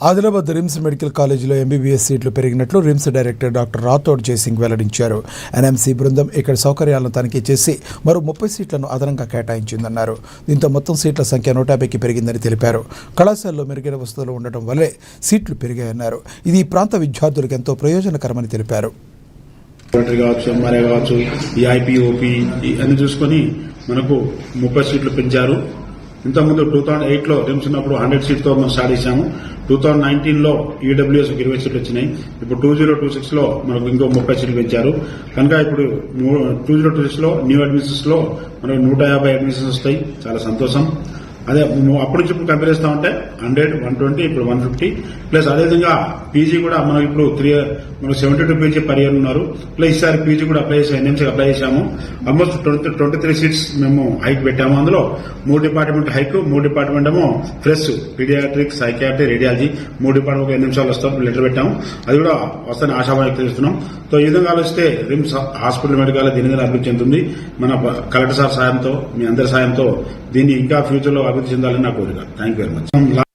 Adilabad RIMS medical కాలేజీలో MBBS సీట్లు పెరిగినట్లు RIMS director doctor Rathod Jayasingh వెల్లడించారు. ఎన్ఎంసీ బృందం ఇక్కడ సౌకర్యాలను తనిఖీ చేసి మరో 30 సీట్లను అదనంగా కేటాయించిందన్నారు. దీంతో మొత్తం సీట్ల సంఖ్య 150కి పెరిగిందని తెలిపారు. కళాశాలలో మెరుగైన వసతులు ఉండటం వల్లే సీట్లు పెరిగాయన్నారు. ఇది ఈ ప్రాంత విద్యార్థులకు ఎంతో ప్రయోజనకరమని తెలిపారు. కావచ్చు, ఎంఆర్ఐ కావచ్చు, ఈ ఐపీ, ఓపీ అన్ని చూసుకొని మనకు 30 సీట్లు పెంచారు. ఇంతకుముందు 2008లో రిమ్స్ ఉన్నప్పుడు 100 సీట్తో మనం స్టార్ట్ చేశాము. 2019లో ఈడబ్ల్యూఎస్ 20 సీట్లు వచ్చినాయి. ఇప్పుడు 2026లో మనకు ఇంకో 30 సీట్లు పెంచారు. కనుక ఇప్పుడు 2026లో న్యూ అడ్మిషన్స్ లో మనకు 150 అడ్మిషన్స్ వస్తాయి. చాలా సంతోషం. అదే అప్పుడు నుంచి ఇప్పుడు కంపేర్ చేస్తా ఉంటే 100, 120, ఇప్పుడు 150 ప్లస్ అదేవిధంగా పీజీ కూడా మనకి ఇప్పుడు మనకు 72 పీజీ పర్ ఇయర్ ఉన్నారు. ప్లస్ ఈసారి పీజీ కూడా ఎన్ఎంసీ అప్లై చేశాము. ఆల్మోస్ట్ 23 సీట్స్ మేము హైక్ పెట్టాము. అందులో 3 డిపార్ట్మెంట్ హైక్, 3 డిపార్ట్మెంట్ ఏమో fresh, paediatric, psychiatry, radiology 3 department 8 నిమిషాలు వస్తాం లెటర్ పెట్టాము. అది కూడా వస్తాయని ఆశాభావం వ్యక్తం చేస్తున్నాం. సో ఈ విధంగా ఆలోచిస్తే రిమ్స్ హాస్పిటల్ మెడికల్ దీనిగా అభివృద్ధి చెందుతుంది. మన కలెక్టర్ సార్ సాయంతో, మీ అందరి సాయంతో దీన్ని ఇంకా ఫ్యూచర్ లో అభివృద్ధి చెందాలని నా కోరిక. Thank you very much.